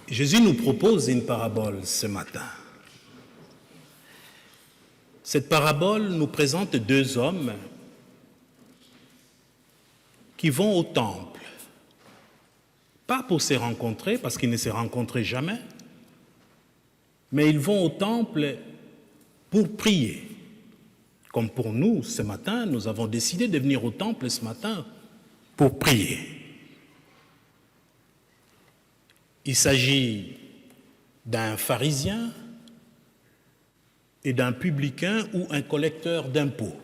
Jésus nous propose une parabole ce matin. Cette parabole nous présente deux hommes qui vont au temple, pas pour se rencontrer, parce qu'ils ne se rencontraient jamais, mais ils vont au temple pour prier. Comme pour nous, ce matin, nous avons décidé de venir au temple ce matin pour prier. Il s'agit d'un pharisien et d'un publicain ou un collecteur d'impôts.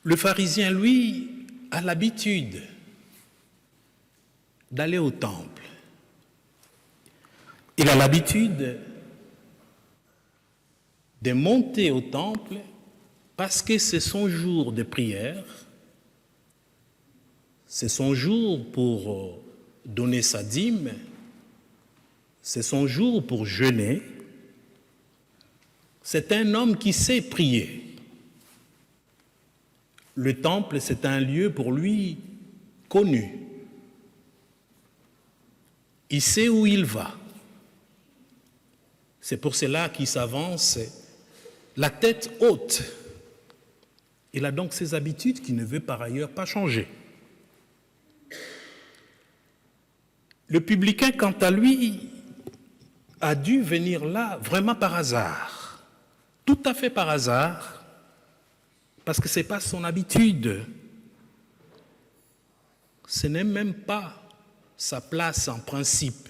Le pharisien, lui, a l'habitude d'aller au temple. Il a l'habitude de monter au temple parce que c'est son jour de prière, c'est son jour pour donner sa dîme, c'est son jour pour jeûner. C'est un homme qui sait prier. Le temple, c'est un lieu pour lui connu. Il sait où il va. C'est pour cela qu'il s'avance la tête haute. Il a donc ses habitudes qu'il ne veut par ailleurs pas changer. Le publicain, quant à lui, a dû venir là vraiment par hasard, tout à fait par hasard, parce que ce n'est pas son habitude. Ce n'est même pas sa place en principe,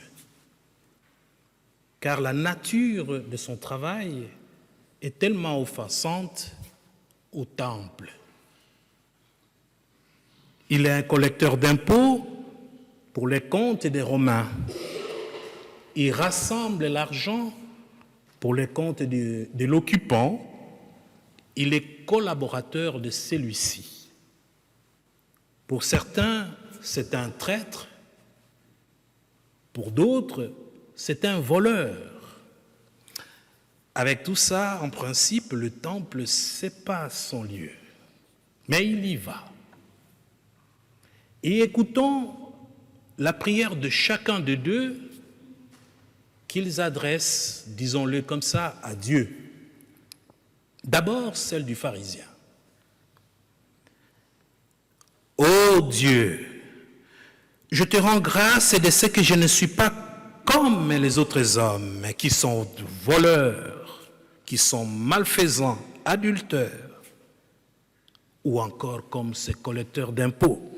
car la nature de son travail est tellement offensante au temple. Il est un collecteur d'impôts pour les comptes des Romains. Il rassemble l'argent pour les comptes de l'occupant. Il est collaborateur de celui-ci. Pour certains, c'est un traître. Pour d'autres, c'est un voleur. Avec tout ça, en principe, le temple, ce n'est pas son lieu. Mais il y va. Et écoutons la prière de chacun de deux qu'ils adressent, disons-le comme ça, à Dieu. D'abord, celle du pharisien. Ô Dieu, je te rends grâce de ce que je ne suis pas comme les autres hommes qui sont voleurs, qui sont malfaisants, adultères, ou encore comme ces collecteurs d'impôts.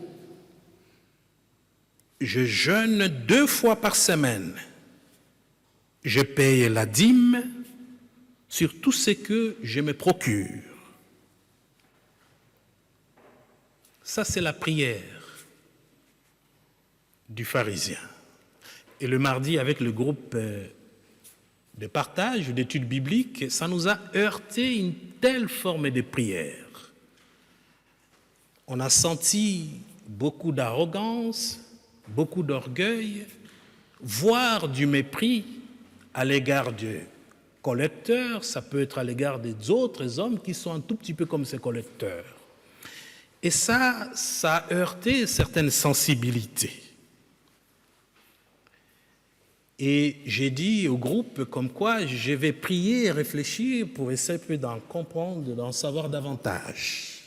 Je jeûne 2 fois par semaine. Je paye la dîme sur tout ce que je me procure. Ça, c'est la prière du pharisien. Et le mardi, avec le groupe de partage, d'études bibliques, ça nous a heurté une telle forme de prière. On a senti beaucoup d'arrogance, beaucoup d'orgueil, voire du mépris à l'égard du collecteur. Ça peut être à l'égard des autres hommes qui sont un tout petit peu comme ces collecteurs. Et ça a heurté certaines sensibilités. Et j'ai dit au groupe comme quoi je vais prier et réfléchir pour essayer d'en comprendre, d'en savoir davantage.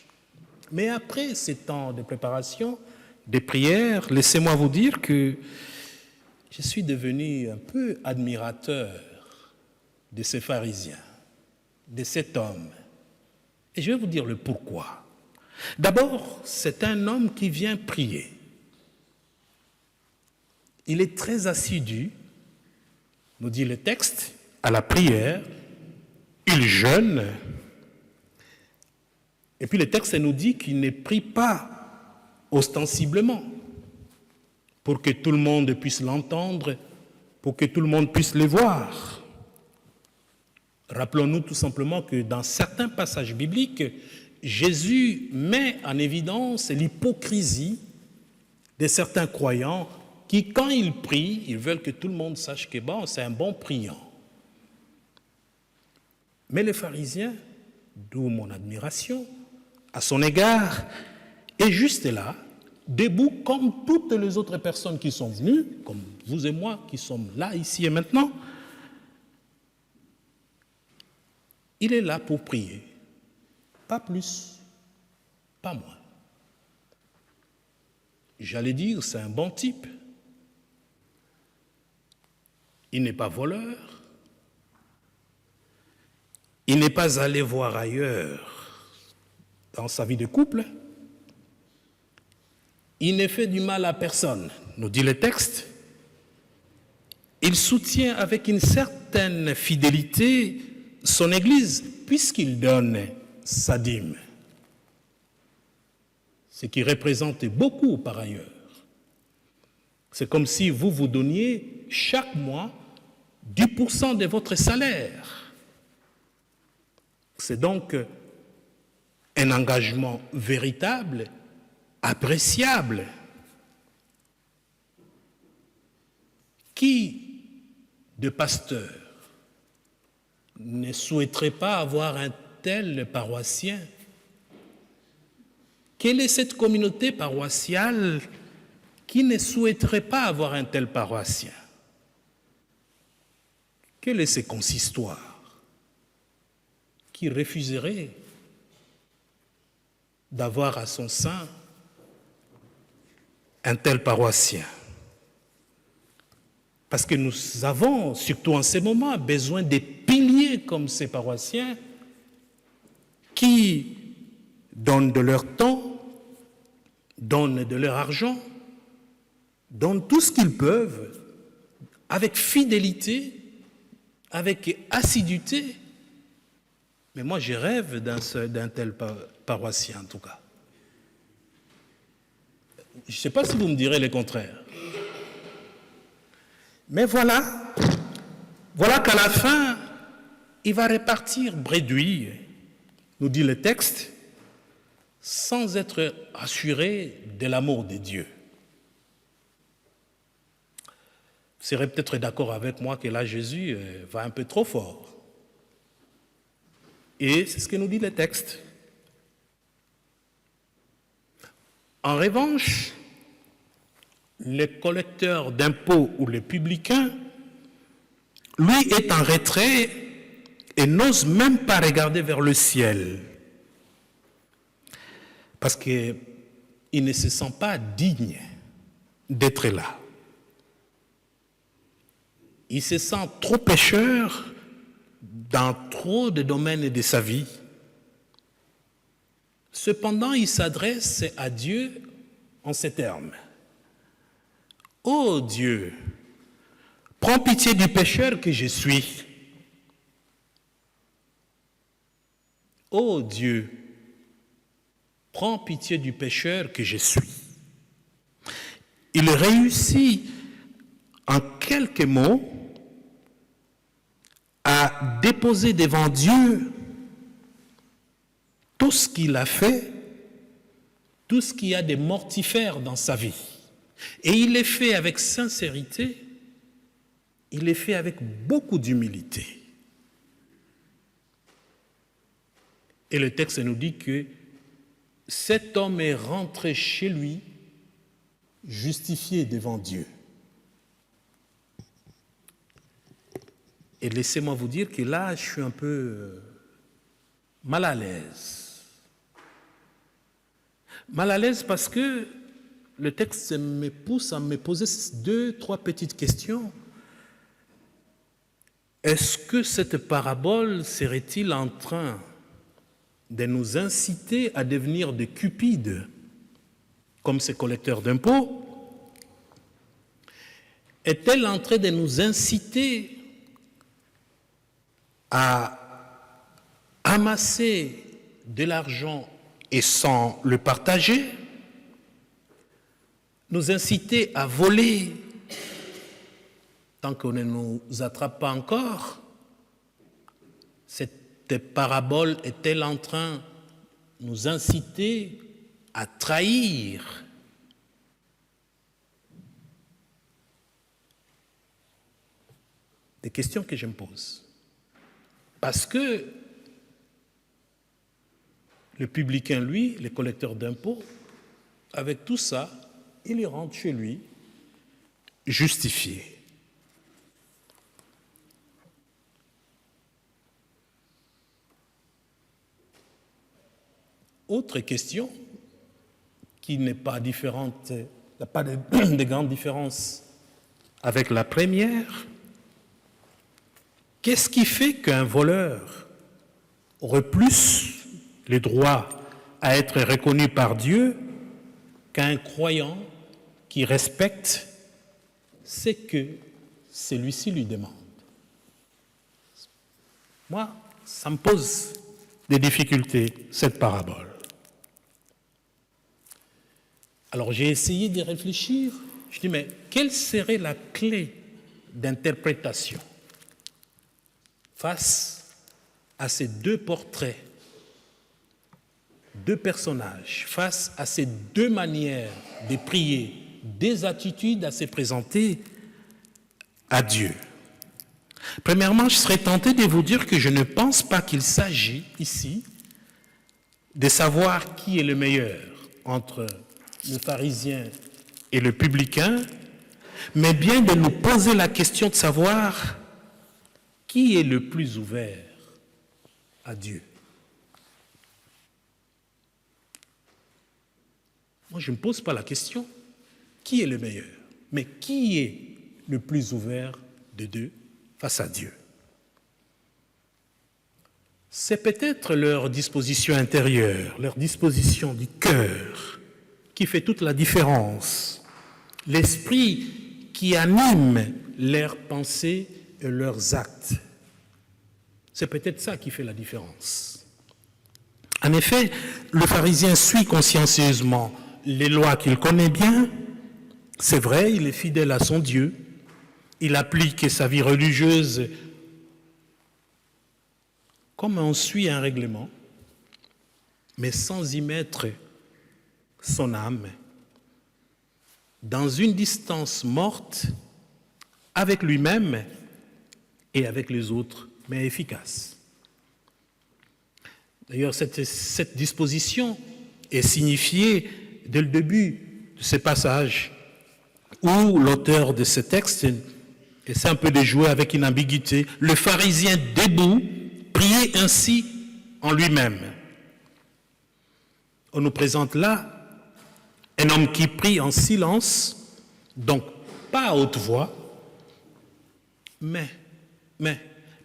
Mais après ces temps de préparation, des prières, laissez-moi vous dire que je suis devenu un peu admirateur de ces pharisiens, de cet homme. Et je vais vous dire le pourquoi. D'abord, c'est un homme qui vient prier. Il est très assidu, nous dit le texte, à la prière. Il jeûne. Et puis le texte nous dit qu'il ne prie pas ostensiblement, pour que tout le monde puisse l'entendre, pour que tout le monde puisse le voir. Rappelons-nous tout simplement que dans certains passages bibliques, Jésus met en évidence l'hypocrisie de certains croyants qui, quand ils prient, ils veulent que tout le monde sache que bon, c'est un bon priant. Mais le pharisien, d'où mon admiration à son égard, est juste là debout comme toutes les autres personnes qui sont venues, comme vous et moi qui sommes là, ici et maintenant. Il est là pour prier, pas plus, pas moins. J'allais dire, c'est un bon type. Il n'est pas voleur. Il n'est pas allé voir ailleurs dans sa vie de couple. Il ne fait du mal à personne, nous dit le texte. Il soutient avec une certaine fidélité son Église, puisqu'il donne sa dîme, ce qui représente beaucoup par ailleurs. C'est comme si vous donniez chaque mois 10% de votre salaire. C'est donc un engagement véritable, appréciable. Qui de pasteur ne souhaiterait pas avoir un tel paroissien? Quelle est cette communauté paroissiale qui ne souhaiterait pas avoir un tel paroissien? Quel est ce consistoire qui refuserait d'avoir à son sein un tel paroissien? Parce que nous avons, surtout en ces moments, besoin des piliers comme ces paroissiens qui donnent de leur temps, donnent de leur argent, donnent tout ce qu'ils peuvent avec fidélité, avec assiduité. Mais moi, je rêve d'un tel paroissien, en tout cas. Je ne sais pas si vous me direz le contraire. Mais voilà qu'à la fin, il va repartir bredouille, nous dit le texte, sans être assuré de l'amour de Dieu. Vous serez peut-être d'accord avec moi que là, Jésus va un peu trop fort. Et c'est ce que nous dit le texte. En revanche, le collecteur d'impôts ou le publicain, lui est en retrait et n'ose même pas regarder vers le ciel. Parce qu'il ne se sent pas digne d'être là. Il se sent trop pécheur dans trop de domaines de sa vie. Cependant, il s'adresse à Dieu en ces termes. Ô Dieu, prends pitié du pécheur que je suis. Ô Dieu, prends pitié du pécheur que je suis. Il réussit en quelques mots à déposer devant Dieu tout ce qu'il a fait, tout ce qu'il y a de mortifère dans sa vie. Et il est fait avec sincérité, il est fait avec beaucoup d'humilité. Et le texte nous dit que cet homme est rentré chez lui, justifié devant Dieu. Et laissez-moi vous dire que là, je suis un peu mal à l'aise. Mal à l'aise parce que le texte me pousse à me poser 2-3 petites questions. Est-ce que cette parabole serait-il en train de nous inciter à devenir des cupides, comme ces collecteurs d'impôts? Est-elle en train de nous inciter à amasser de l'argent et sans le partager, nous inciter à voler tant qu'on ne nous attrape pas encore? Cette parabole est-elle en train de nous inciter à trahir? Des questions que je me pose. Parce que le publicain, lui, le collecteur d'impôts, avec tout ça, il y rentre chez lui justifié. Autre question qui n'est pas différente, il n'y a pas de grande différence avec la première. Qu'est-ce qui fait qu'un voleur aurait plus le droit à être reconnu par Dieu qu'un croyant qui respecte ce que celui-ci lui demande? Moi, ça me pose des difficultés, cette parabole. Alors j'ai essayé d'y réfléchir. Je dis, mais quelle serait la clé d'interprétation face à ces deux portraits, deux personnages, face à ces deux manières de prier, des attitudes à se présenter à Dieu? Premièrement, je serais tenté de vous dire que je ne pense pas qu'il s'agit ici de savoir qui est le meilleur entre le pharisien et le publicain, mais bien de nous poser la question de savoir qui est le plus ouvert à Dieu. Moi, je ne me pose pas la question qui est le meilleur, mais qui est le plus ouvert de deux face à Dieu. C'est peut-être leur disposition intérieure, leur disposition du cœur qui fait toute la différence, l'esprit qui anime leurs pensées et leurs actes. C'est peut-être ça qui fait la différence. En effet, le pharisien suit consciencieusement les lois qu'il connaît bien. C'est vrai, il est fidèle à son Dieu. Il applique sa vie religieuse comme on suit un règlement, mais sans y mettre son âme, dans une distance morte avec lui-même et avec les autres, mais efficace. D'ailleurs, cette disposition est signifiée dès le début de ce passage où l'auteur de ce texte essaie un peu de jouer avec une ambiguïté. Le pharisien debout priait ainsi en lui-même. On nous présente là un homme qui prie en silence, donc pas à haute voix, mais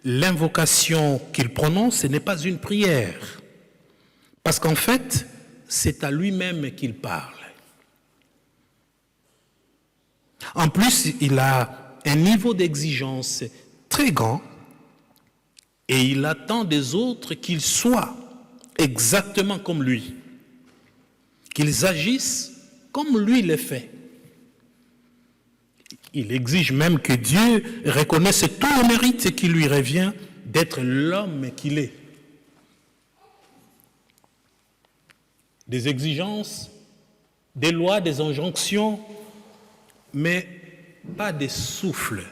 l'invocation qu'il prononce, ce n'est pas une prière, parce qu'en fait, c'est à lui-même qu'il parle. En plus, il a un niveau d'exigence très grand et il attend des autres qu'ils soient exactement comme lui, qu'ils agissent comme lui le fait. Il exige même que Dieu reconnaisse tout le mérite qui lui revient d'être l'homme qu'il est. Des exigences, des lois, des injonctions, mais pas des souffles,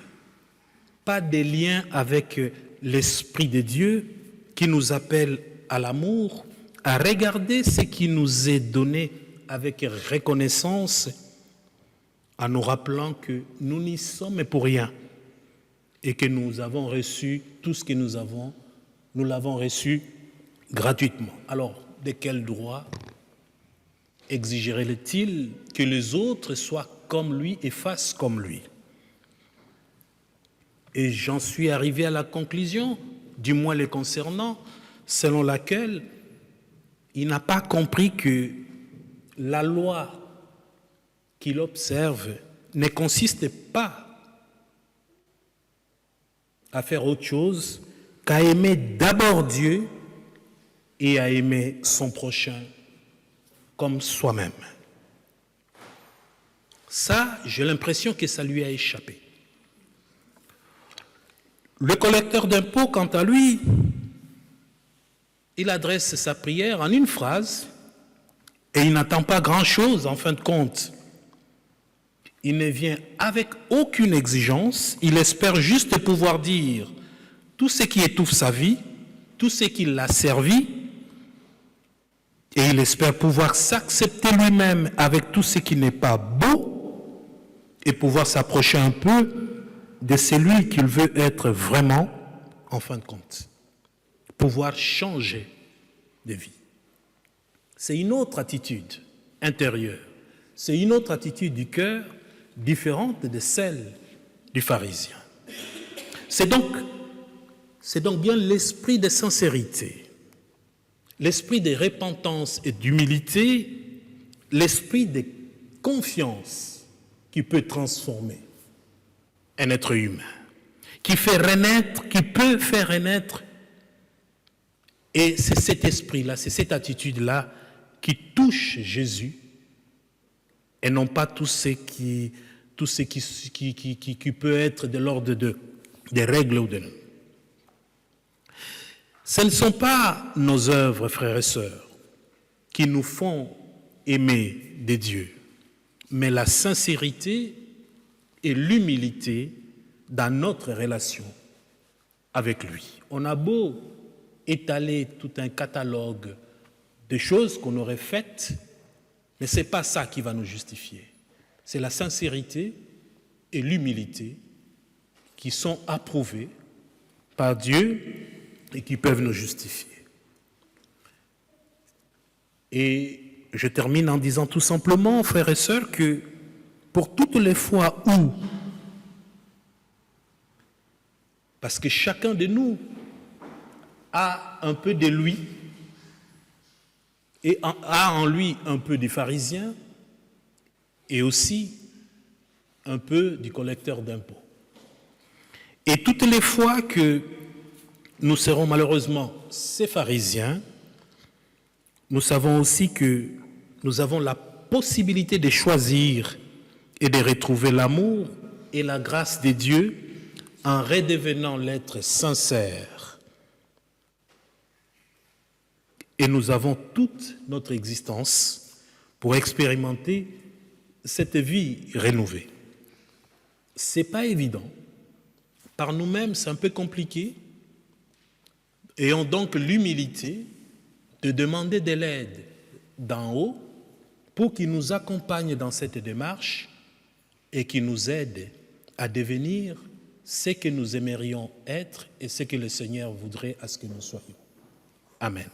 pas des liens avec l'Esprit de Dieu qui nous appelle à l'amour, à regarder ce qui nous est donné avec reconnaissance, en nous rappelant que nous n'y sommes pour rien et que nous avons reçu tout ce que nous avons, nous l'avons reçu gratuitement. Alors, de quel droit exigerait-il que les autres soient comme lui et fassent comme lui? Et j'en suis arrivé à la conclusion, du moins les concernant, selon laquelle il n'a pas compris que la loi qu'il observe ne consiste pas à faire autre chose qu'à aimer d'abord Dieu et à aimer son prochain comme soi-même. Ça, j'ai l'impression que ça lui a échappé. Le collecteur d'impôts, quant à lui, il adresse sa prière en une phrase et il n'attend pas grand-chose en fin de compte. Il ne vient avec aucune exigence, il espère juste pouvoir dire tout ce qui étouffe sa vie, tout ce qui l'a servi, Et il espère pouvoir s'accepter lui-même avec tout ce qui n'est pas beau et pouvoir s'approcher un peu de celui qu'il veut être vraiment en fin de compte. Pouvoir changer de vie. C'est une autre attitude intérieure. C'est une autre attitude du cœur différente de celle du pharisien. C'est donc bien l'esprit de sincérité, l'esprit de repentance et d'humilité, l'esprit de confiance qui peut transformer un être humain, qui peut faire renaître. Et c'est cet esprit-là, c'est cette attitude-là qui touche Jésus et non pas tout ce qui peut être de l'ordre des règles ou de nous. Ce ne sont pas nos œuvres, frères et sœurs, qui nous font aimer des dieux, mais la sincérité et l'humilité dans notre relation avec lui. On a beau étaler tout un catalogue de choses qu'on aurait faites, mais ce n'est pas ça qui va nous justifier. C'est la sincérité et l'humilité qui sont approuvées par Dieu et qui peuvent nous justifier. Et je termine en disant tout simplement, frères et sœurs, que pour toutes les fois où, parce que chacun de nous a un peu de lui et a en lui un peu du pharisien et aussi un peu du collecteur d'impôts. Et toutes les fois que nous serons malheureusement ces pharisiens, nous savons aussi que nous avons la possibilité de choisir et de retrouver l'amour et la grâce de Dieu en redevenant l'être sincère. Et nous avons toute notre existence pour expérimenter cette vie rénovée. Ce n'est pas évident. Par nous-mêmes, c'est un peu compliqué. Ayons donc l'humilité de demander de l'aide d'en haut pour qu'il nous accompagne dans cette démarche et qu'il nous aide à devenir ce que nous aimerions être et ce que le Seigneur voudrait à ce que nous soyons. Amen.